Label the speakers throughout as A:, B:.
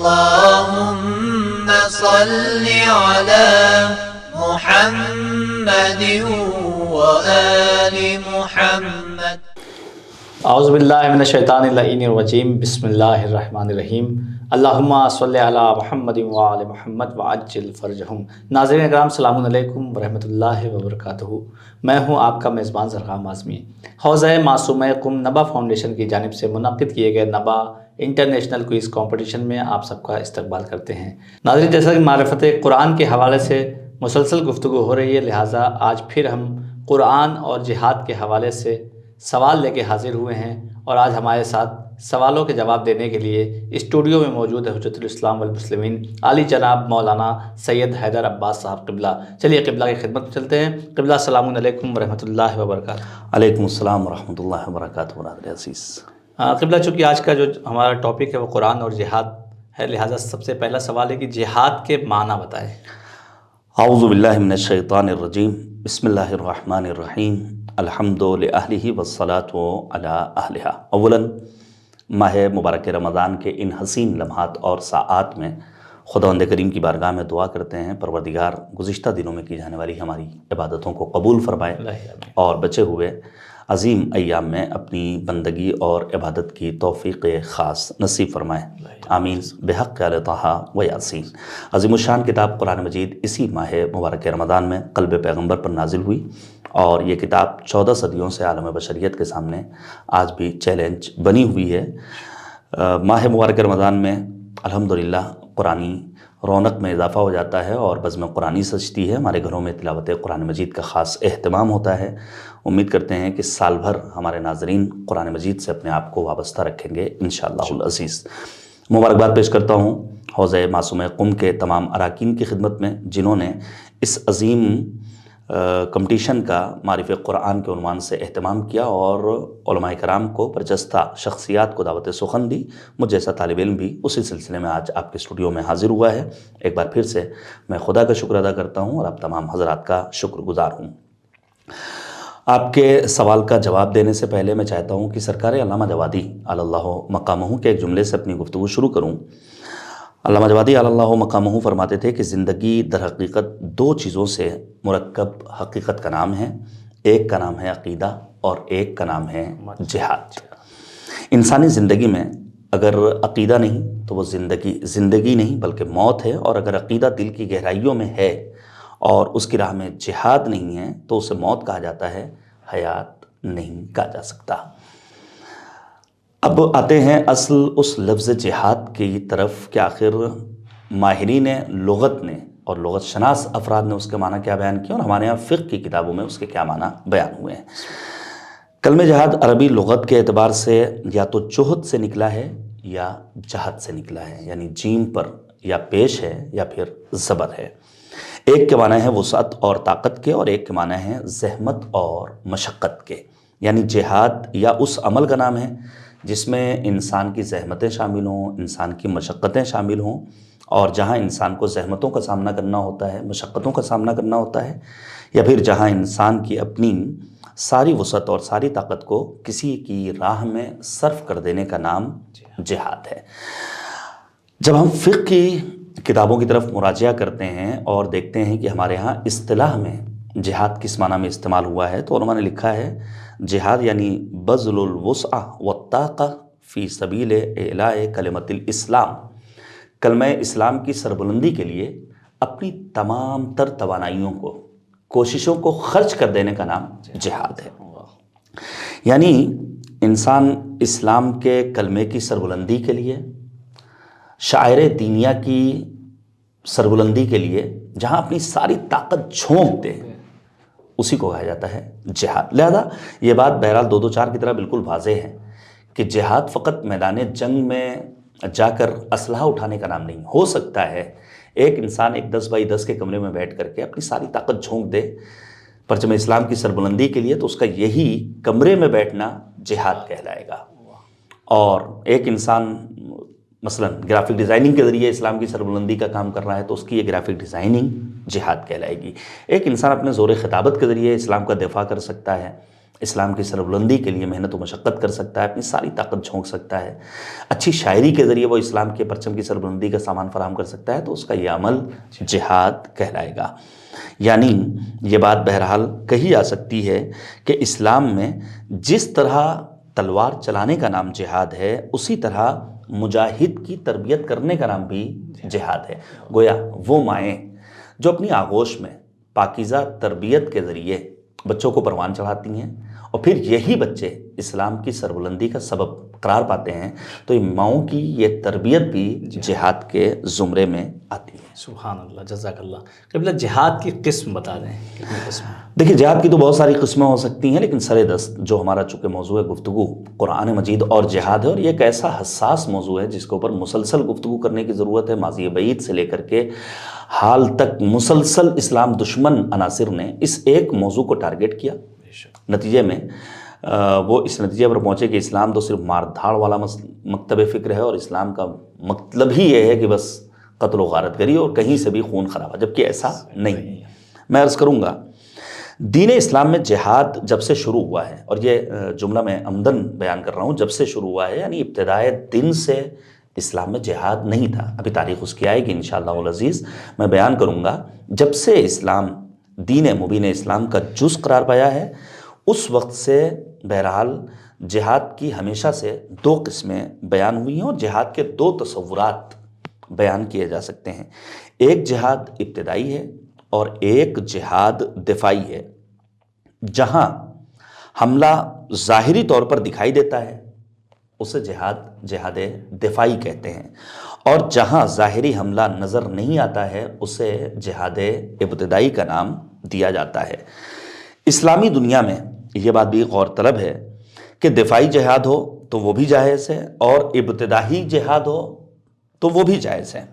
A: اللهم صل على محمد وآل محمد۔
B: اعوذ باللہ من الشیطان اللعین الرجیم، بسم اللہ الرحمن الرحیم۔ اللہم صلی علی محمد وآل محمد وعجل فرجہم۔ ناظرین اکرام، السلام علیکم ورحمۃ اللہ وبرکاتہ۔ میں ہوں آپ کا میزبان زرغام اعظمی۔ حوزہ معصومہ قم نبا فاؤنڈیشن کی جانب سے منعقد کیے گئے نبا انٹرنیشنل کوئز کمپٹیشن میں آپ سب کا استقبال کرتے ہیں۔ ناظرین، جیسا کہ معرفت قرآن کے حوالے سے مسلسل گفتگو ہو رہی ہے، لہٰذا آج پھر ہم قرآن اور جہاد کے حوالے سے سوال لے کے حاضر ہوئے ہیں، اور آج ہمارے ساتھ سوالوں کے جواب دینے کے لیے اسٹوڈیو میں موجود ہے حجت الاسلام والمسلمین عالی جناب مولانا سید حیدر عباس صاحب قبلہ۔ چلیے قبلہ کی خدمت میں چلتے ہیں۔ قبلہ السلام علیکم ورحمۃ اللہ وبرکاتہ۔
C: علیکم السلام ورحمۃ اللہ وبرکاتہ۔ برادر عزیز،
B: قبلہ، چونکہ آج کا جو ہمارا ٹاپک ہے وہ قرآن اور جہاد ہے، لہٰذا سب سے پہلا سوال ہے کہ جہاد کے معنی بتائیں۔
C: اعوذ باللہ من الشیطان الرجیم، بسم اللہ الرحمن الرحیم، الحمد للہ والصلاۃ علی اہلہا۔ اولاً ماہ مبارک رمضان کے ان حسین لمحات اور ساعات میں خداوند کریم کی بارگاہ میں دعا کرتے ہیں، پروردگار گزشتہ دنوں میں کی جانے والی ہماری عبادتوں کو قبول فرمائے اور بچے ہوئے عظیم ایام میں اپنی بندگی اور عبادت کی توفیق خاص نصیب فرمائے، آمین بحق آل طٰہٰ و یاسین۔ عظیم الشان کتاب قرآن مجید اسی ماہ مبارک رمضان میں قلب پیغمبر پر نازل ہوئی، اور یہ کتاب 14 صدیوں سے عالم بشریت کے سامنے آج بھی چیلنج بنی ہوئی ہے۔ ماہ مبارک رمضان میں الحمدللہ قرآنی رونق میں اضافہ ہو جاتا ہے اور بزم قرآنی سجتی ہے۔ ہمارے گھروں میں تلاوت قرآن مجید کا خاص اہتمام ہوتا ہے۔ امید کرتے ہیں کہ سال بھر ہمارے ناظرین قرآن مجید سے اپنے آپ کو وابستہ رکھیں گے انشاءاللہ العزیز۔ مبارکباد پیش کرتا ہوں حوزہ معصومہ قم کے تمام اراکین کی خدمت میں، جنہوں نے اس عظیم کمپٹیشن کا معرف قرآن کے عنوان سے اہتمام کیا اور علماء کرام کو برجستہ شخصیات کو دعوت سخن دی۔ مجھ جیسا طالب علم بھی اسی سلسلے میں آج آپ کے اسٹوڈیو میں حاضر ہوا ہے۔ ایک بار پھر سے میں خدا کا شکر ادا کرتا ہوں اور آپ تمام حضرات کا شکر گزار ہوں۔ آپ کے سوال کا جواب دینے سے پہلے میں چاہتا ہوں کہ سرکار علامہ جوادی علی اللہ مقامہ کے ایک جملے سے اپنی گفتگو شروع کروں۔ علامہ جوادی علی اللہ مقامہ فرماتے تھے کہ زندگی در حقیقت دو چیزوں سے مرکب حقیقت کا نام ہے، ایک کا نام ہے عقیدہ اور ایک کا نام ہے جہاد۔ انسانی زندگی میں اگر عقیدہ نہیں تو وہ زندگی نہیں بلکہ موت ہے، اور اگر عقیدہ دل کی گہرائیوں میں ہے اور اس کی راہ میں جہاد نہیں ہے تو اسے موت کہا جاتا ہے، حیات نہیں کہا جا سکتا۔ اب آتے ہیں اصل اس لفظ جہاد کی طرف کہ آخر ماہرین لغت نے اور لغت شناس افراد نے اس کے معنی کیا بیان کیا، اور ہمارے یہاں فقہ کی کتابوں میں اس کے کیا معنی بیان ہوئے ہیں۔ کلمہ جہاد عربی لغت کے اعتبار سے یا تو جہد سے نکلا ہے یا جہد سے نکلا ہے، یعنی جیم پر یا پیش ہے یا پھر زبر ہے۔ ایک کے معنی ہے وسعت اور طاقت کے، اور ایک کے معنی ہے زحمت اور مشقت کے، یعنی جہاد یا اس عمل کا نام ہے جس میں انسان کی زحمتیں شامل ہوں، انسان کی مشقتیں شامل ہوں، اور جہاں انسان کو زحمتوں کا سامنا کرنا ہوتا ہے، مشقتوں کا سامنا کرنا ہوتا ہے، یا پھر جہاں انسان کی اپنی ساری وسعت اور ساری طاقت کو کسی کی راہ میں صرف کر دینے کا نام جہاد ہے۔ جب ہم فقہ کی کتابوں کی طرف مراجعہ کرتے ہیں اور دیکھتے ہیں کہ ہمارے ہاں اصطلاح میں جہاد کس معنی میں استعمال ہوا ہے، تو علماء نے لکھا ہے جہاد یعنی بذل الوسع والطاقہ فی سبیل اعلاء کلمۃ الاسلام، کلمہ اسلام کی سربلندی کے لیے اپنی تمام تر توانائیوں کو، کوششوں کو خرچ کر دینے کا نام جہاد ہے۔ یعنی انسان اسلام کے کلمے کی سربلندی کے لیے، شعائر دینیا کی سربلندی کے لیے جہاں اپنی ساری طاقت جھونک دے، اسی کو کہا جاتا ہے جہاد۔ لہذا یہ بات بہرحال 2-2-4 کی طرح بالکل واضح ہے کہ جہاد فقط میدان جنگ میں جا کر اسلحہ اٹھانے کا نام نہیں۔ ہو سکتا ہے ایک انسان ایک 10x10 کے کمرے میں بیٹھ کر کے اپنی ساری طاقت جھونک دے پرچم اسلام کی سربلندی کے لیے، تو اس کا یہی کمرے میں بیٹھنا جہاد کہلائے گا۔ اور ایک انسان مثلا گرافک ڈیزائننگ کے ذریعے اسلام کی سربلندی کا کام کر رہا ہے تو اس کی یہ گرافک ڈیزائننگ جہاد کہلائے گی۔ ایک انسان اپنے زور خطابت کے ذریعے اسلام کا دفاع کر سکتا ہے، اسلام کی سربلندی کے لیے محنت و مشقت کر سکتا ہے، اپنی ساری طاقت جھونک سکتا ہے، اچھی شاعری کے ذریعے وہ اسلام کے پرچم کی سربلندی کا سامان فراہم کر سکتا ہے، تو اس کا یہ عمل جہاد کہلائے گا۔ یعنی یہ بات بہرحال کہی جا سکتی ہے کہ اسلام میں جس طرح تلوار چلانے کا نام جہاد ہے، اسی طرح مجاہد کی تربیت کرنے کا نام بھی جہاد ہے۔ گویا وہ مائیں جو اپنی آغوش میں پاکیزہ تربیت کے ذریعے بچوں کو پروان چڑھاتی ہیں اور پھر یہی بچے اسلام کی سربلندی کا سبب قرار پاتے ہیں، تو ان ماؤں کی یہ تربیت بھی جہاد کے زمرے میں آتی ہے۔
B: سبحان اللہ، جزاک اللہ۔ قبلہ جہاد کی قسم بتا دیں، کتنی قسم ہے؟
C: دیکھیں، جہاد کی تو بہت ساری قسمیں ہو سکتی ہیں، لیکن سر دست جو ہمارا چونکہ موضوع گفتگو قرآن مجید اور جہاد ہے، اور یہ ایک ایسا حساس موضوع ہے جس کے اوپر مسلسل گفتگو کرنے کی ضرورت ہے۔ ماضی بعید سے لے کر کے حال تک مسلسل اسلام دشمن عناصر نے اس ایک موضوع کو ٹارگٹ کیا، نتیجے میں وہ اس نتیجے پر پہنچے کہ اسلام تو صرف مار دھاڑ والا مکتب فکر ہے، اور اسلام کا مطلب ہی یہ ہے کہ بس قتل و غارت گری اور کہیں سے بھی خون خرابہ، جبکہ ایسا نہیں۔ میں عرض کروں گا، دین اسلام میں جہاد جب سے شروع ہوا ہے، اور یہ جملہ میں عمدن بیان کر رہا ہوں، جب سے شروع ہوا ہے، یعنی ابتدائے دن سے اسلام میں جہاد نہیں تھا۔ ابھی تاریخ اس کی آئے گی انشاءاللہ العزیز، میں بیان کروں گا۔ جب سے اسلام دین مبین اسلام کا جز قرار پایا ہے، اس وقت سے بہرحال جہاد کی ہمیشہ سے دو قسمیں بیان ہوئی ہیں، اور جہاد کے دو تصورات بیان کیے جا سکتے ہیں۔ ایک جہاد ابتدائی ہے اور ایک جہاد دفاعی ہے۔ جہاں حملہ ظاہری طور پر دکھائی دیتا ہے اسے جہاد دفاعی کہتے ہیں، اور جہاں ظاہری حملہ نظر نہیں آتا ہے اسے جہاد ابتدائی کا نام دیا جاتا ہے۔ اسلامی دنیا میں یہ بات بھی غور طلب ہے کہ دفاعی جہاد ہو تو وہ بھی جائز ہے، اور ابتدائی جہاد ہو تو وہ بھی جائز ہے،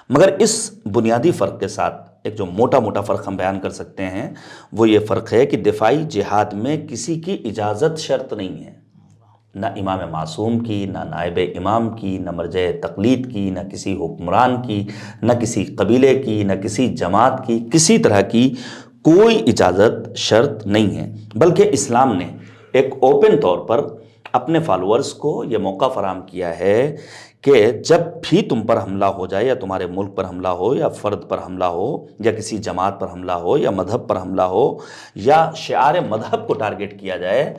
C: مگر اس بنیادی فرق کے ساتھ ایک جو موٹا فرق ہم بیان کر سکتے ہیں، وہ یہ فرق ہے کہ دفاعی جہاد میں کسی کی اجازت شرط نہیں ہے، نہ امام معصوم کی، نہ نائب امام کی، نہ مرجع تقلید کی، نہ کسی حکمران کی، نہ کسی قبیلے کی، نہ کسی جماعت کی، کسی طرح کی کوئی اجازت شرط نہیں ہے، بلکہ اسلام نے ایک اوپن طور پر اپنے فالورز کو یہ موقع فراہم کیا ہے کہ جب بھی تم پر حملہ ہو جائے، یا تمہارے ملک پر حملہ ہو، یا فرد پر حملہ ہو، یا کسی جماعت پر حملہ ہو، یا مذہب پر حملہ ہو، یا شعار مذہب کو ٹارگٹ کیا جائے،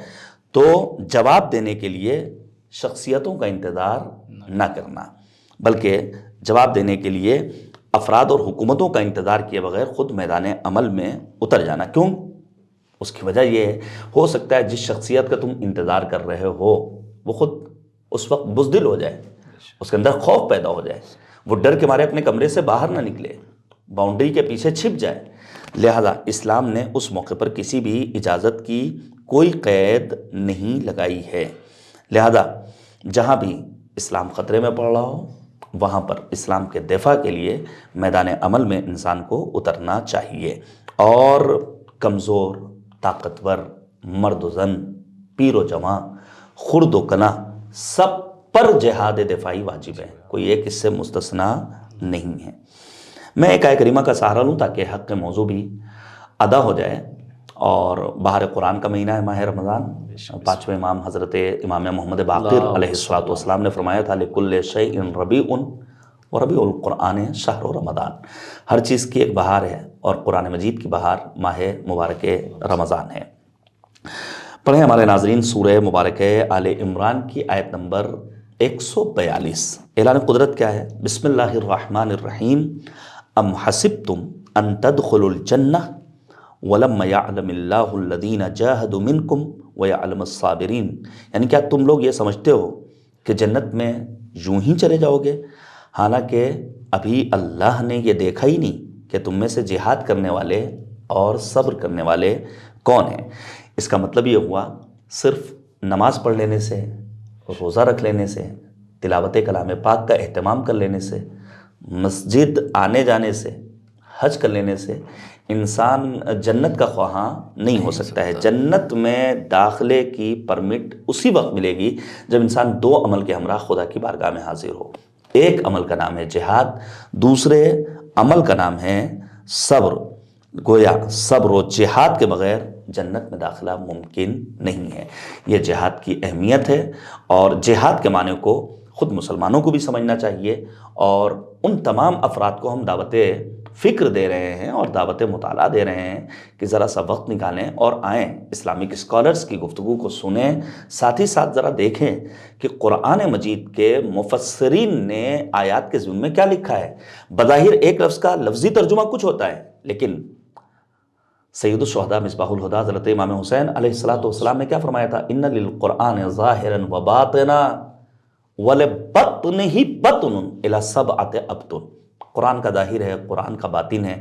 C: تو جواب دینے کے لیے شخصیتوں کا انتظار نہ کرنا، بلکہ جواب دینے کے لیے افراد اور حکومتوں کا انتظار کیے بغیر خود میدان عمل میں اتر جانا۔ کیوں؟ اس کی وجہ یہ ہے، ہو سکتا ہے جس شخصیت کا تم انتظار کر رہے ہو وہ خود اس وقت بزدل ہو جائے، اس کے اندر خوف پیدا ہو جائے، وہ ڈر کے مارے اپنے کمرے سے باہر نہ نکلے، باؤنڈری کے پیچھے چھپ جائے۔ لہذا اسلام نے اس موقع پر کسی بھی اجازت کی کوئی قید نہیں لگائی ہے۔ لہذا جہاں بھی اسلام خطرے میں پڑ رہا ہو، وہاں پر اسلام کے دفاع کے لیے میدان عمل میں انسان کو اترنا چاہیے، اور کمزور، طاقتور، مرد و زن، پیر و جوان، خرد و کنا، سب پر جہاد دفاعی واجب ہے، کوئی ایک اس سے مستثنا نہیں ہے۔ میں ایک آیت کریمہ کا سہارا لوں تاکہ حق کے موضوع بھی ادا ہو جائے، اور بہار قرآن کا مہینہ ہے ماہ رمضان۔ پانچویں امام حضرت امام محمد باقر علیہ السلام نے فرمایا تھا لِكُلِّ شَيْءٍ رَبِيعٌ وَرَبِيعُ الْقُرْآنِ شَهْرُ رمضان۔ ہر چیز کی ایک بہار ہے، اور قرآن مجید کی بہار ماہ مبارک رمضان ہے۔ پڑھیں ہمارے ناظرین سورہ مبارک آل عمران کی آیت نمبر 142۔ اعلان قدرت کیا ہے؟ بسم اللہ الرحمن الرحیم۔ ام حسبتم ان تدخلوا الجنہ وَلَمَّ يَعْلَمِ اللَّهُ الَّذِينَ جَاهَدُوا مِنْكُمْ وَيَعْلَمَ الصَّابِرِينَ، یعنی کیا تم لوگ یہ سمجھتے ہو کہ جنت میں یوں ہی چلے جاؤ گے، حالانکہ ابھی اللہ نے یہ دیکھا ہی نہیں کہ تم میں سے جہاد کرنے والے اور صبر کرنے والے کون ہیں۔ اس کا مطلب یہ ہوا صرف نماز پڑھ لینے سے، روزہ رکھ لینے سے، تلاوت کلام پاک کا اہتمام کر لینے سے، مسجد آنے جانے سے، حج کر لینے سے انسان جنت کا خواہاں نہیں ہو سکتا ہے۔ جنت میں داخلے کی پرمٹ اسی وقت ملے گی جب انسان دو عمل کے ہمراہ خدا کی بارگاہ میں حاضر ہو۔ ایک عمل کا نام ہے جہاد، دوسرے عمل کا نام ہے صبر۔ گویا صبر و جہاد کے بغیر جنت میں داخلہ ممکن نہیں ہے۔ یہ جہاد کی اہمیت ہے، اور جہاد کے معنی کو خود مسلمانوں کو بھی سمجھنا چاہیے، اور ان تمام افراد کو ہم دعوت فکر دے رہے ہیں اور دعوت مطالعہ دے رہے ہیں کہ ذرا سا وقت نکالیں اور آئیں، اسلامک اسکالرز کی گفتگو کو سنیں، ساتھ ہی ساتھ ذرا دیکھیں کہ قرآن مجید کے مفسرین نے آیات کے ضمن میں کیا لکھا ہے۔ بظاہر ایک لفظ کا لفظی ترجمہ کچھ ہوتا ہے، لیکن سید الشہداء مصباح الہدیٰ حضرت امام حسین علیہ السلام نے کیا فرمایا تھا؟ ان للقرآن ظاہرا و باطنا ولبطنہ بطن الی سبعۃ ابطن۔ قرآن کا ظاہر ہے، قرآن کا باطن ہے،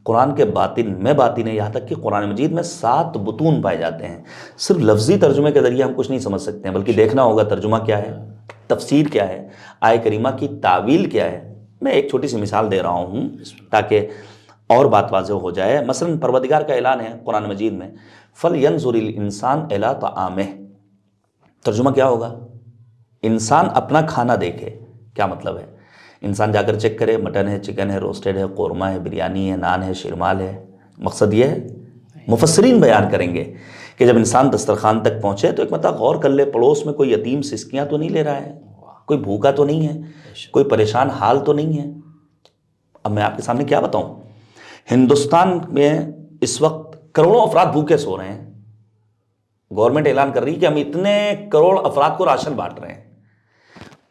C: قرآن کے باطن میں باطن ہے، یہاں تک کہ قرآن مجید میں 7 بطون پائے جاتے ہیں۔ صرف لفظی ترجمے کے ذریعے ہم کچھ نہیں سمجھ سکتے ہیں، بلکہ دیکھنا ہوگا ترجمہ کیا ہے، تفسیر کیا ہے، آیہ کریمہ کی تعویل کیا ہے۔ میں ایک چھوٹی سی مثال دے رہا ہوں تاکہ اور بات واضح ہو جائے۔ مثلا پروردگار کا اعلان ہے قرآن مجید میں، فَلْيَنْظُرِ الْإِنسَانُ إِلَىٰ طَعَامِهِ۔ ترجمہ کیا ہوگا؟ انسان اپنا کھانا دیکھے۔ کیا مطلب ہے؟ انسان جا کر چیک کرے، مٹن ہے، چکن ہے، روسٹڈ ہے، قورمہ ہے، بریانی ہے، نان ہے، شیرمال ہے۔ مقصد یہ ہے، مفسرین بیان کریں گے کہ جب انسان دسترخوان تک پہنچے تو ایک مرتبہ غور کر لے، پڑوس میں کوئی یتیم سسکیاں تو نہیں لے رہا ہے، کوئی بھوکا تو نہیں ہے، کوئی پریشان حال تو نہیں ہے۔ اب میں آپ کے سامنے کیا بتاؤں، ہندوستان میں اس وقت کروڑوں افراد بھوکے سو رہے ہیں۔ گورنمنٹ اعلان کر رہی ہے کہ ہم اتنے کروڑ افراد کو راشن بانٹ رہے ہیں۔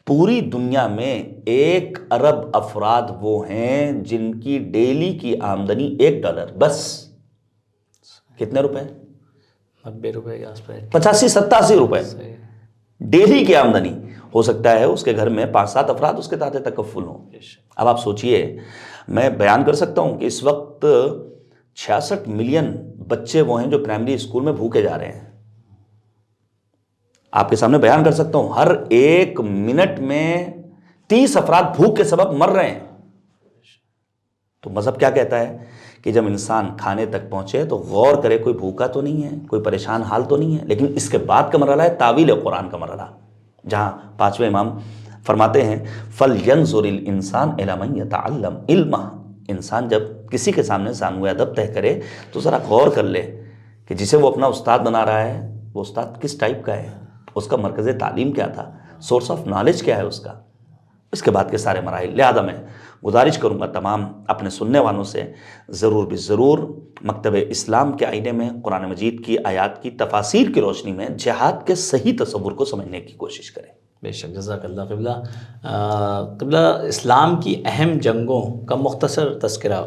C: پوری دنیا میں 1 ارب افراد وہ ہیں جن کی ڈیلی کی آمدنی $1 بس۔ کتنے روپے؟
B: 90 روپے کے آس پاس،
C: 85-87 روپے ڈیلی کی آمدنی۔ ہو سکتا ہے اس کے گھر میں 5-7 افراد اس کے تحت تکفل ہوں۔ اب آپ سوچئے، میں بیان کر سکتا ہوں کہ اس وقت 66 ملین بچے وہ ہیں جو پرائمری اسکول میں بھوکے جا رہے ہیں۔ آپ کے سامنے بیان کر سکتا ہوں، ہر 1 منٹ میں 30 افراد بھوک کے سبب مر رہے ہیں۔ تو مذہب کیا کہتا ہے کہ جب انسان کھانے تک پہنچے تو غور کرے کوئی بھوکا تو نہیں ہے، کوئی پریشان حال تو نہیں ہے۔ لیکن اس کے بعد کا مرحلہ ہے تعویل قرآن کا مرحلہ، جہاں 5ویں امام فرماتے ہیں فَلْيَنْظُرِ الْإِنسَانُ إِلَىٰ مَنْ يَتَعَلَّمْ عِلْمًا۔ انسان جب کسی کے سامنے ثانوِ ادب طے کرے تو ذرا غور کر لے کہ جسے وہ اپنا استاد بنا رہا ہے وہ استاد کس ٹائپ کا ہے، اس کا مرکز تعلیم کیا تھا، سورس آف نالج کیا ہے اس کا۔ اس کے بعد کے سارے مراحل۔ لہذا میں گزارش کروں گا تمام اپنے سننے والوں سے، ضرور بھی ضرور مکتب اسلام کے آئینے میں قرآن مجید کی آیات کی تفاسیر کی روشنی میں جہاد کے صحیح تصور کو سمجھنے کی کوشش کریں۔
B: بے شک، جزاک اللہ قبلہ۔ قبلہ اسلام کی اہم جنگوں کا مختصر تذکرہ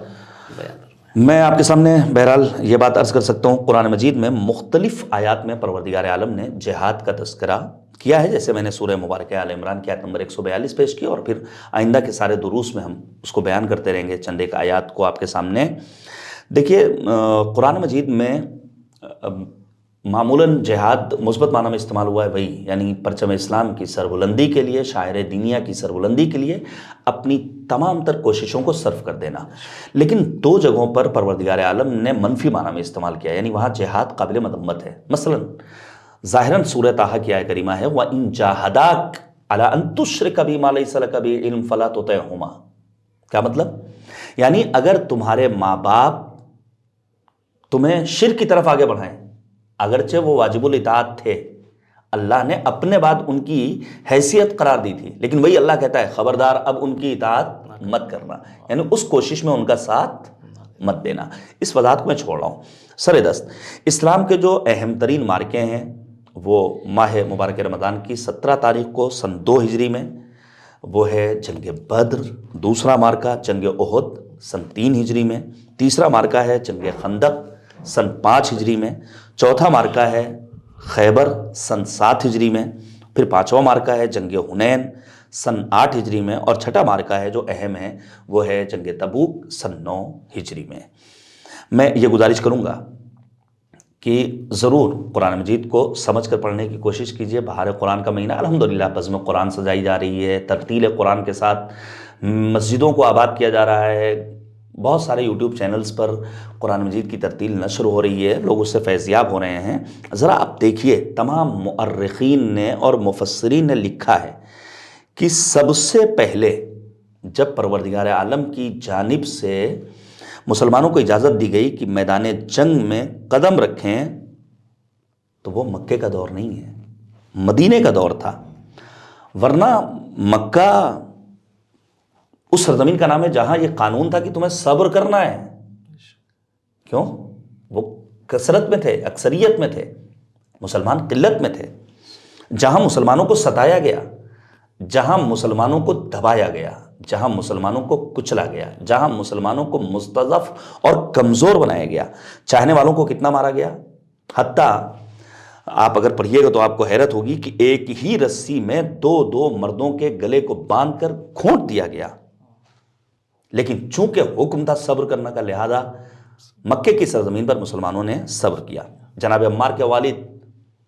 B: بیان کریں۔
C: میں آپ کے سامنے بہرحال یہ بات عرض کر سکتا ہوں، قرآن مجید میں مختلف آیات میں پروردگار عالم نے جہاد کا تذکرہ کیا ہے، جیسے میں نے سورہ مبارکہ آل عمران کی آیت نمبر 142 پیش کی، اور پھر آئندہ کے سارے دروس میں ہم اس کو بیان کرتے رہیں گے۔ چند ایک آیات کو آپ کے سامنے دیکھیے۔ قرآن مجید میں معمولاً جہاد مثبت معنی میں استعمال ہوا ہے، وہی یعنی پرچم اسلام کی سربلندی کے لیے، شاعر دینیا کی سربلندی کے لیے اپنی تمام تر کوششوں کو صرف کر دینا۔ لیکن 2 جگہوں پر پروردگار عالم نے منفی معنی میں استعمال کیا، یعنی وہاں جہاد قابل مذمت ہے۔ مثلاً ظاہراً سورہ طٰہٰ کی آیہ کریمہ ہے وَإِن جَاهَدَاكَ عَلَىٰ أَن تُشْرِكَ بِي مَا لَيْسَ لَكَ بِهِ عِلْمٌ فَلَا تُطِعْهُمَا۔ کیا مطلب؟ یعنی اگر تمہارے ماں باپ تمہیں شرک کی طرف آگے بڑھائیں، اگرچہ وہ واجب الاطاعت تھے، اللہ نے اپنے بعد ان کی حیثیت قرار دی تھی، لیکن وہی اللہ کہتا ہے خبردار اب ان کی اطاعت مت کرنا، یعنی اس کوشش میں ان کا ساتھ مت دینا۔ اس وضاحت کو میں چھوڑ رہا ہوں۔ سر دست اسلام کے جو اہم ترین مارکے ہیں وہ ماہ مبارک رمضان کی 17 تاریخ کو سن 2 ہجری میں وہ ہے جنگ بدر، دوسرا مارکہ جنگ احد سن 3 ہجری میں، تیسرا مارکہ ہے جنگ خندق سن 5 ہجری میں، چوتھا مارکہ ہے خیبر سن 7 ہجری میں، پھر 5واں مارکہ ہے جنگ حنین سن 8 ہجری میں، اور چھٹا مارکہ ہے جو اہم ہے وہ ہے جنگ تبوک سن 9 ہجری میں۔ میں یہ گزارش کروں گا کہ ضرور قرآن مجید کو سمجھ کر پڑھنے کی کوشش کیجئے۔ بہار قرآن کا مہینہ الحمدللہ بزم قرآن سجائی جا رہی ہے، ترتیل قرآن کے ساتھ مسجدوں کو آباد کیا جا رہا ہے، بہت سارے یوٹیوب چینلز پر قرآن مجید کی ترتیل نشر ہو رہی ہے، لوگ اس سے فیض یاب ہو رہے ہیں۔ ذرا آپ دیکھیے تمام مؤرخین نے اور مفسرین نے لکھا ہے کہ سب سے پہلے جب پروردگار عالم کی جانب سے مسلمانوں کو اجازت دی گئی کہ میدان جنگ میں قدم رکھیں تو وہ مکے کا دور نہیں ہے، مدینے کا دور تھا. ورنہ مکہ اس سرزمین کا نام ہے جہاں یہ قانون تھا کہ تمہیں صبر کرنا ہے. کیوں؟ وہ کثرت میں تھے، اکثریت میں تھے، مسلمان قلت میں تھے. جہاں مسلمانوں کو ستایا گیا، جہاں مسلمانوں کو دبایا گیا، جہاں مسلمانوں کو کچلا گیا، جہاں مسلمانوں کو مستضعف اور کمزور بنایا گیا، چاہنے والوں کو کتنا مارا گیا. حتیٰ آپ اگر پڑھیے گا تو آپ کو حیرت ہوگی کہ ایک ہی رسی میں دو مردوں کے گلے کو باندھ کر کھونٹ دیا گیا. لیکن چونکہ حکم تھا صبر کرنے کا، لہذا مکے کی سرزمین پر مسلمانوں نے صبر کیا. جناب عمار کے والد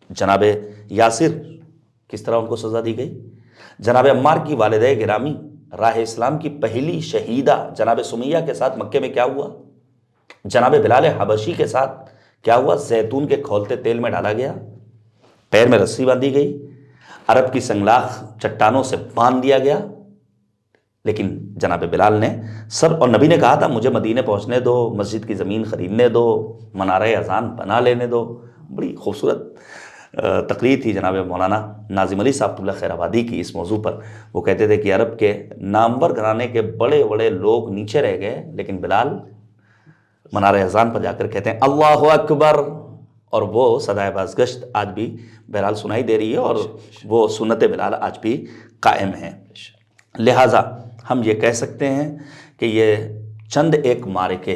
C: جناب یاسر، کس طرح ان کو سزا دی گئی. جناب عمار کی والدہ گرامی، راہ اسلام کی پہلی شہیدہ جناب سمیہ کے ساتھ مکے میں کیا ہوا. جناب بلال حبشی کے ساتھ کیا ہوا. زیتون کے کھولتے تیل میں ڈالا گیا، پیر میں رسی باندھی گئی، عرب کی سنگلاخ چٹانوں سے باندھ دیا گیا. لیکن جناب بلال نے اور نبی نے کہا تھا مجھے مدینے پہنچنے دو، مسجد کی زمین خریدنے دو، منارہ اذان بنا لینے دو. بڑی خوبصورت تقریر تھی جناب مولانا ناظم علی صاحب اللہ خیر آبادی کی اس موضوع پر. وہ کہتے تھے کہ عرب کے نامور گھرانے کے بڑے بڑے لوگ نیچے رہ گئے، لیکن بلال منارہ اذان پر جا کر کہتے ہیں اللہ اکبر، اور وہ صدائے بازگشت آج بھی بہرحال سنائی دے رہی ہے، اور وہ سنت بلال آج بھی قائم ہے. لہٰذا ہم یہ کہہ سکتے ہیں کہ یہ چند ایک معرکے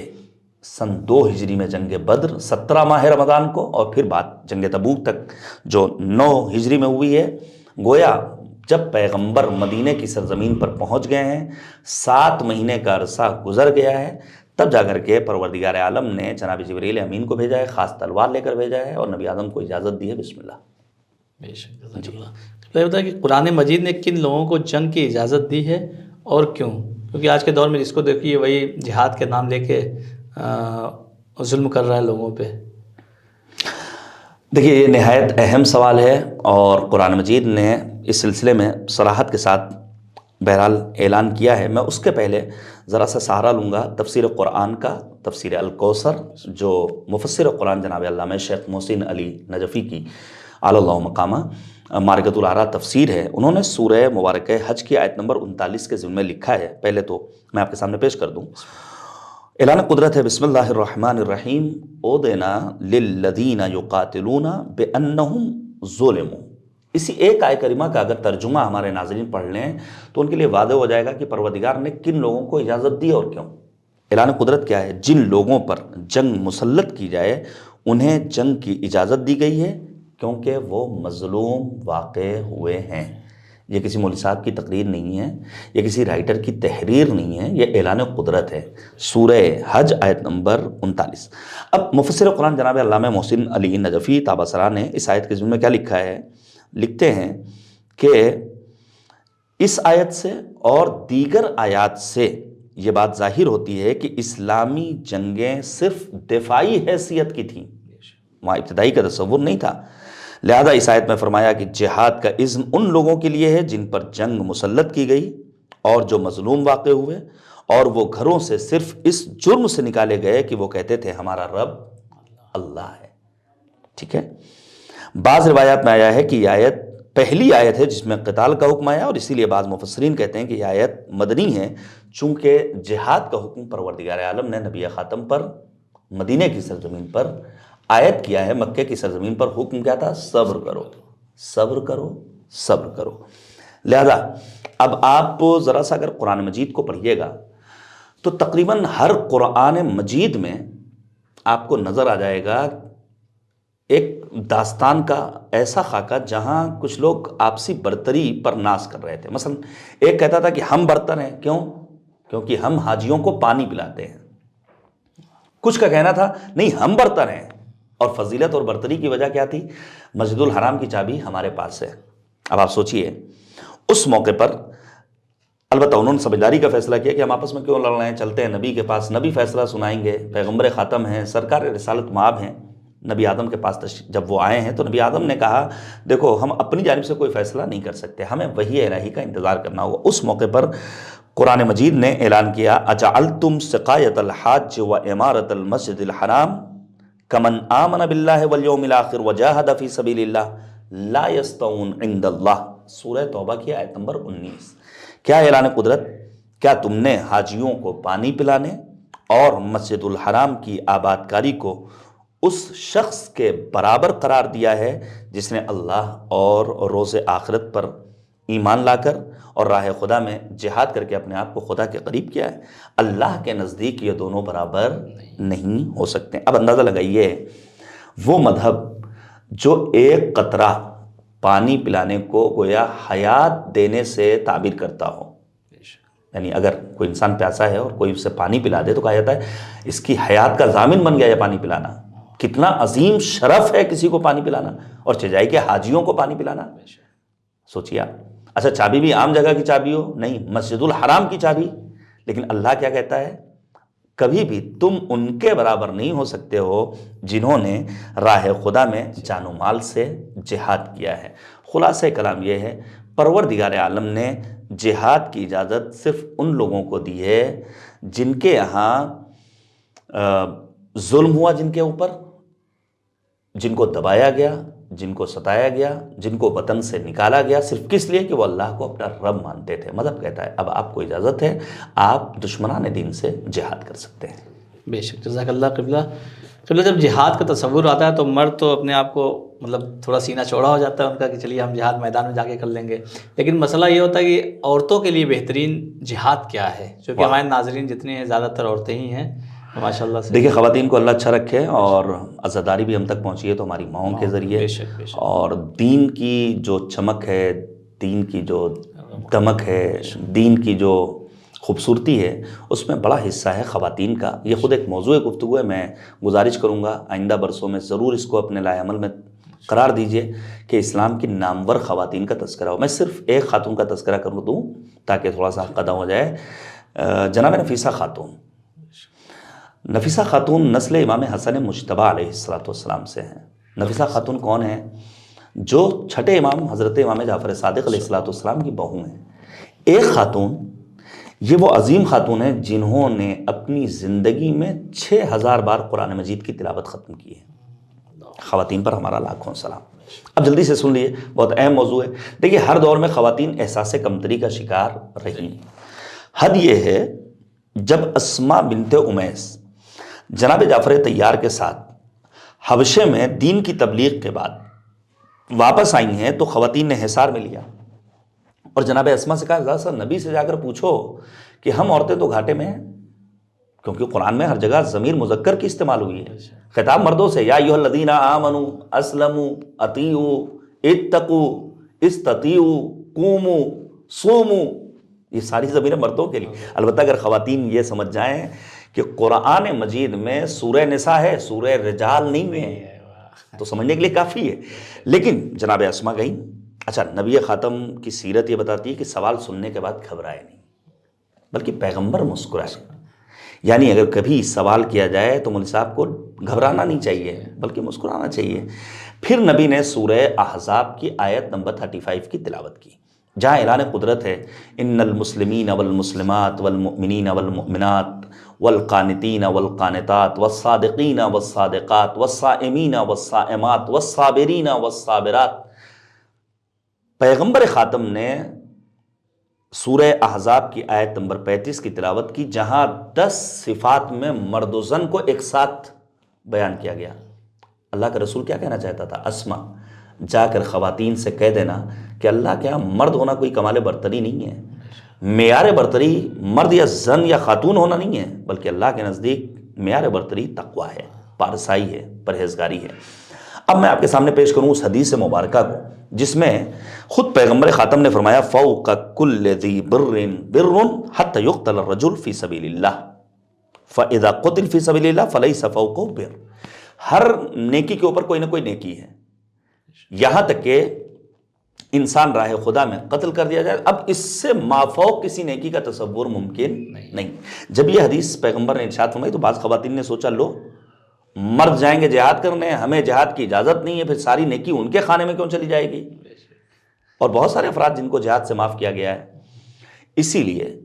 C: سن 2 ہجری میں جنگ بدر 17 ماہ رمضان کو، اور پھر بعد جنگ تبوک تک جو 9 ہجری میں ہوئی ہے، گویا جب پیغمبر مدینے کی سرزمین پر پہنچ گئے ہیں، 7 مہینے کا عرصہ گزر گیا ہے، تب جا کر کے پروردگار عالم نے جناب جبریل امین کو بھیجا ہے، خاص تلوار لے کر بھیجا ہے، اور نبی اعظم کو اجازت دی ہے. بسم اللہ.
B: بے شک. یہ بتا کہ قرآن مجید نے کن لوگوں کو جنگ کی اجازت دی ہے اور کیوں؟ کیونکہ آج کے دور میں جس کو دیکھیے وہی جہاد کے نام لے کے ظلم کر رہا ہے لوگوں پہ.
C: دیکھیے یہ نہایت اہم سوال ہے، اور قرآن مجید نے اس سلسلے میں صراحت کے ساتھ بہرحال اعلان کیا ہے. میں اس کے پہلے ذرا سا سہارا لوں گا تفسیر قرآن کا، تفسیر الکوثر، جو مفسر قرآن جناب علامہ شیخ محسن علی نجفی کی اعلی اللہ مقامہ معرکۃ العراء تفسیر ہے. انہوں نے سورہ مبارکہ حج کی آیت نمبر 39 کے ضمن میں لکھا ہے. پہلے تو میں آپ کے سامنے پیش کر دوں. اعلان قدرت ہے. بسم اللہ الرحمن الرحیم. اودینا للذین یقاتلون بانہم ظلموا. اسی ایک آیت کریمہ کا اگر ترجمہ ہمارے ناظرین پڑھ لیں تو ان کے لیے واضح ہو جائے گا کہ پروردگار نے کن لوگوں کو اجازت دی اور کیوں. اعلان قدرت کیا ہے؟ جن لوگوں پر جنگ مسلط کی جائے انہیں جنگ کی اجازت دی گئی ہے کیونکہ وہ مظلوم واقع ہوئے ہیں. یہ کسی مولوی صاحب کی تقریر نہیں ہے، یہ کسی رائٹر کی تحریر نہیں ہے، یہ اعلان قدرت ہے. سورہ حج آیت نمبر 39. اب مفسر قرآن جناب علامہ محسن علی نجفی تابصرہ نے اس آیت کے ضمن میں کیا لکھا ہے؟ لکھتے ہیں کہ اس آیت سے اور دیگر آیات سے یہ بات ظاہر ہوتی ہے کہ اسلامی جنگیں صرف دفاعی حیثیت کی تھیں، وہاں ابتدائی کا تصور نہیں تھا. لہذا اس آیت میں فرمایا کہ جہاد کا اذن ان لوگوں کے لیے ہے جن پر جنگ مسلط کی گئی اور جو مظلوم واقع ہوئے، اور وہ گھروں سے صرف اس جرم سے نکالے گئے کہ وہ کہتے تھے ہمارا رب اللہ ہے. ٹھیک ہے. بعض روایات میں آیا ہے کہ یہ آیت پہلی آیت ہے جس میں قتال کا حکم آیا، اور اسی لیے بعض مفسرین کہتے ہیں کہ یہ آیت مدنی ہے چونکہ جہاد کا حکم پروردگار عالم نے نبی خاتم پر مدینے کی سرزمین پر آیت کیا ہے. مکے کی سرزمین پر حکم کیا تھا؟ صبر کرو، صبر کرو، صبر کرو. لہذا اب آپ ذرا سا اگر قرآن مجید کو پڑھیے گا تو تقریباً ہر قرآن مجید میں آپ کو نظر آ جائے گا ایک داستان کا ایسا خاکہ جہاں کچھ لوگ آپسی برتری پر ناز کر رہے تھے. مثلا ایک کہتا تھا کہ ہم برتر ہیں، کیوں؟ کیونکہ ہم حاجیوں کو پانی پلاتے ہیں. کچھ کا کہنا تھا نہیں ہم برتر ہیں، اور فضیلت اور برتری کی وجہ کیا تھی؟ مسجد الحرام کی چابی ہمارے پاس ہے. اب آپ سوچئے اس موقع پر البتہ انہوں نے سمجھداری کا فیصلہ کیا کہ ہم آپس میں کیوں لڑ رہے ہیں، چلتے ہیں نبی کے پاس، نبی فیصلہ سنائیں گے، پیغمبر خاتم ہیں، سرکار رسالت مآب ہیں. نبی آدم کے پاس جب وہ آئے ہیں تو نبی آدم نے کہا دیکھو ہم اپنی جانب سے کوئی فیصلہ نہیں کر سکتے، ہمیں وحی الہی کا انتظار کرنا ہوگا. اس موقع پر قرآن مجید نے اعلان کیا اجعلتم سقایۃ الحاج و عمارۃ المسجد الحرام کمن آمن باللہ والیوم الآخر وجاہد فی سبیل اللہ لا یستوون عند اللہ، سورہ توبہ کی آیت نمبر 19۔ کیا اعلان قدرت، کیا تم نے حاجیوں کو پانی پلانے اور مسجد الحرام کی آباد کاری کو اس شخص کے برابر قرار دیا ہے جس نے اللہ اور روز آخرت پر ایمان لا کر اور راہ خدا میں جہاد کر کے اپنے آپ کو خدا کے قریب کیا ہے؟ اللہ کے نزدیک یہ دونوں برابر نہیں ہو سکتے۔ اب اندازہ لگائیے، وہ مذہب جو ایک قطرہ پانی پلانے کو گویا حیات دینے سے تعبیر کرتا ہو، یعنی اگر کوئی انسان پیاسا ہے اور کوئی اسے پانی پلا دے تو کہا جاتا ہے اس کی حیات کا ضامن بن گیا یہ پانی پلانا۔ کتنا عظیم شرف ہے کسی کو پانی پلانا، اور چجائی کے حاجیوں کو پانی پلانا۔ سوچیے آپ، اچھا چابی بھی عام جگہ کی چابی ہو نہیں، مسجد الحرام کی چابی، لیکن اللہ کیا کہتا ہے، کبھی بھی تم ان کے برابر نہیں ہو سکتے ہو جنہوں نے راہ خدا میں جان و مال سے جہاد کیا ہے۔ خلاصہ کلام یہ ہے، پروردگار عالم نے جہاد کی اجازت صرف ان لوگوں کو دی ہے جن کے یہاں ظلم ہوا، جن کے اوپر، جن کو دبایا گیا، جن کو ستایا گیا، جن کو وطن سے نکالا گیا، صرف کس لیے کہ وہ اللہ کو اپنا رب مانتے تھے۔ مذہب کہتا ہے اب آپ کو اجازت ہے، آپ دشمنان دین سے جہاد کر سکتے ہیں۔
B: بے شک، جزاک اللہ قبلہ۔ قبلہ جب جہاد کا تصور آتا ہے تو مرد تو اپنے آپ کو مطلب تھوڑا سینہ چوڑا ہو جاتا ہے ان کا کہ چلیے ہم جہاد میدان میں جا کے کر لیں گے، لیکن مسئلہ یہ ہوتا ہے کہ عورتوں کے لیے بہترین جہاد کیا ہے، چونکہ ہمارے ناظرین جتنے ہیں زیادہ تر عورتیں ہی ہیں ماشاء اللہ سے۔
C: دیکھیں، خواتین کو اللہ اچھا رکھے، اور عزاداری بھی ہم تک پہنچی ہے تو ہماری ماؤں کے ذریعے،
B: بے شک بے شک،
C: اور دین کی جو چمک ہے، دین کی جو دمک ہے، دین کی جو خوبصورتی ہے، اس میں بڑا حصہ ہے خواتین کا۔ یہ خود ایک موضوع گفتگو ہے، میں گزارش کروں گا آئندہ برسوں میں ضرور اس کو اپنے لائے عمل میں قرار دیجئے کہ اسلام کی نامور خواتین کا تذکرہ ہو۔ میں صرف ایک خاتون کا تذکرہ کر دوں تاکہ تھوڑا سا قدم ہو جائے، جناب نفیسہ خاتون۔ نفیسہ خاتون نسل امام حسن مجتبیٰ علیہ السلام سے ہیں۔ نفیسہ خاتون کون ہیں؟ جو چھٹے امام حضرت امام جعفر صادق علیہ السلام کی بہو ہیں۔ ایک خاتون، یہ وہ عظیم خاتون ہیں جنہوں نے اپنی زندگی میں 6000 بار قرآن مجید کی تلاوت ختم کی ہے۔ خواتین پر ہمارا لاکھوں سلام۔ اب جلدی سے سن لیے، بہت اہم موضوع ہے۔ دیکھیے، ہر دور میں خواتین احساس کمتری کا شکار رہی۔ حد یہ ہے جب اسماء بنت امیس جناب جعفر طیار کے ساتھ حبشے میں دین کی تبلیغ کے بعد واپس آئی ہیں تو خواتین نے حصار میں لیا اور جناب اسماء سے کہا ذرا سا نبی سے جا کر پوچھو کہ ہم عورتیں تو گھاٹے میں ہیں، کیونکہ قرآن میں ہر جگہ ضمیر مذکر کی استعمال ہوئی ہے، خطاب مردوں سے، یا ایھا الذین آمنوا اسلموا اطیعوا اتقوا استطیعوا قوموا صوموا، یہ ساری ضمیر مردوں کے لیے۔ البتہ اگر خواتین یہ سمجھ جائیں کہ قرآن مجید میں سورہ نساء ہے، سورہ رجال نہیں ہے، تو سمجھنے کے لیے کافی ہے۔ لیکن جناب اسماء گئیں۔ اچھا، نبی خاتم کی سیرت یہ بتاتی ہے کہ سوال سننے کے بعد گھبرائے نہیں، بلکہ پیغمبر مسکرائے۔ یعنی اگر کبھی سوال کیا جائے تو مولوی صاحب کو گھبرانا نہیں چاہیے بلکہ مسکرانا چاہیے۔ پھر نبی نے سورہ احزاب کی آیت نمبر 35 کی تلاوت کی، جہاں اعلان قدرت ہے ان المسلمین والمسلمات والمؤمنین والمؤمنات والقانتین والقانتات والصادقین والصادقات والصائمین والصائمات والصابرین والصابرات۔ پیغمبر خاتم نے سورہ احزاب کی آیت نمبر 35 کی تلاوت کی، جہاں 10 صفات میں مرد و زن کو ایک ساتھ بیان کیا گیا۔ اللہ کا رسول کیا کہنا چاہتا تھا؟ اسماء، جا کر خواتین سے کہہ دینا کہ اللہ کے یہاں مرد ہونا کوئی کمال برتری نہیں ہے، معیار برتری مرد یا زن یا خاتون ہونا نہیں ہے، بلکہ اللہ کے نزدیک معیار برتری تقویٰ ہے، پارسائی ہے، پرہیزگاری ہے۔ اب میں آپ کے سامنے پیش کروں اس حدیث مبارکہ کو جس میں خود پیغمبر خاتم نے فرمایا فوق کل ذی بر بر حتی یقتل الرجل فی سبیل اللہ فاذا قتل فی سبیل اللہ فلیس فوقہ بر۔ ہر نیکی کے اوپر کوئی نہ کوئی نیکی ہے، یہاں تک کہ انسان راہ خدا میں قتل کر دیا جائے، اب اس سے مافوق کسی نیکی کا تصور ممکن نہیں۔ جب یہ حدیث پیغمبر نے ارشاد فرمائی تو بعض خواتین نے سوچا لو مرد جائیں گے جہاد کرنے، ہمیں جہاد کی اجازت نہیں ہے، پھر ساری نیکی ان کے خانے میں کیوں چلی جائے گی؟ اور بہت سارے افراد جن کو جہاد سے معاف کیا گیا ہے۔ اسی لیے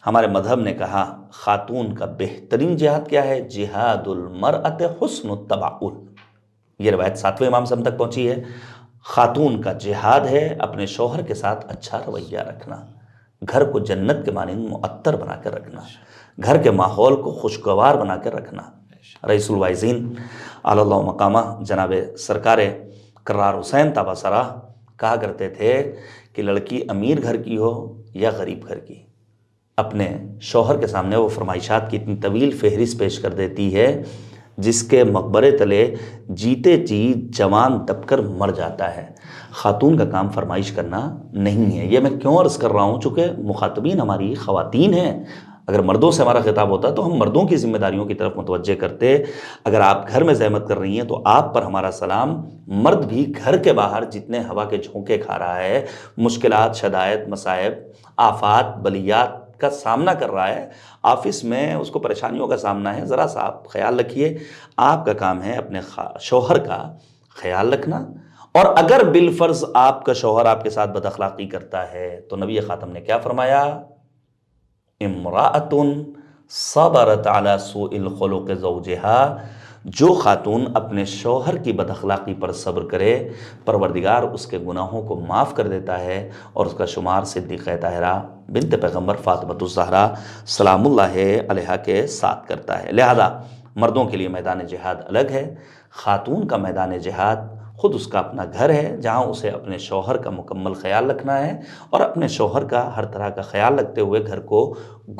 C: ہمارے مذہب نے کہا خاتون کا بہترین جہاد کیا ہے؟ جہاد المرأۃ حسن التبعل. یہ روایت 7ویں امام سے ہم تک پہنچی ہے. خاتون کا جہاد ہے اپنے شوہر کے ساتھ اچھا رویہ رکھنا، گھر کو جنت کے مانند معطر بنا کر رکھنا، گھر کے ماحول کو خوشگوار بنا کر رکھنا. رئیس الوائزین علی اللہ مقامہ جناب سرکار کرار حسین تابہ سرا کہا کرتے تھے کہ لڑکی امیر گھر کی ہو یا غریب گھر کی، اپنے شوہر کے سامنے وہ فرمائشات کی اتنی طویل فہرست پیش کر دیتی ہے جس کے مقبرے تلے جیتے جی جوان دب کر مر جاتا ہے. خاتون کا کام فرمائش کرنا نہیں ہے. یہ میں کیوں عرض کر رہا ہوں؟ چونکہ مخاطبین ہماری خواتین ہیں. اگر مردوں سے ہمارا خطاب ہوتا تو ہم مردوں کی ذمہ داریوں کی طرف متوجہ کرتے. اگر آپ گھر میں زحمت کر رہی ہیں تو آپ پر ہمارا سلام. مرد بھی گھر کے باہر جتنے ہوا کے جھونکے کھا رہا ہے، مشکلات، شدائد، مصائب، آفات، بلیات کا سامنا کر رہا ہے، آفس میں اس کو پریشانیوں کا سامنا ہے، ذرا سا آپ خیال رکھیے. آپ کا کام ہے اپنے شوہر کا خیال رکھنا. اور اگر بالفرض آپ کا شوہر آپ کے ساتھ بد اخلاقی کرتا ہے تو نبی خاتم نے کیا فرمایا؟ امرأۃ صبرت علی سوء الخلق زوجہا. جو خاتون اپنے شوہر کی بد اخلاقی پر صبر کرے، پروردگار اس کے گناہوں کو معاف کر دیتا ہے اور اس کا شمار صدیقہ طاہرہ بنت پیغمبر فاطمۃ الزہرا سلام اللہ علیہا کے ساتھ کرتا ہے. لہذا مردوں کے لیے میدان جہاد الگ ہے. خاتون کا میدان جہاد خود اس کا اپنا گھر ہے، جہاں اسے اپنے شوہر کا مکمل خیال رکھنا ہے اور اپنے شوہر کا ہر طرح کا خیال رکھتے ہوئے گھر کو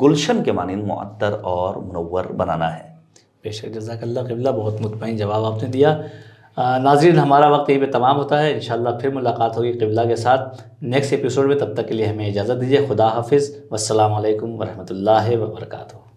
C: گلشن کے مانند معطر اور منور بنانا ہے.
B: بے شک، جزاک اللہ قبلہ، بہت مطمئن جواب آپ نے دیا. ناظرین، ہمارا وقت یہیں پہ تمام ہوتا ہے. انشاءاللہ پھر ملاقات ہوگی قبلہ کے ساتھ نیکسٹ ایپیسوڈ میں. تب تک کے لیے ہمیں اجازت دیجیے. خدا حافظ، والسلام علیکم ورحمۃ اللہ وبرکاتہ.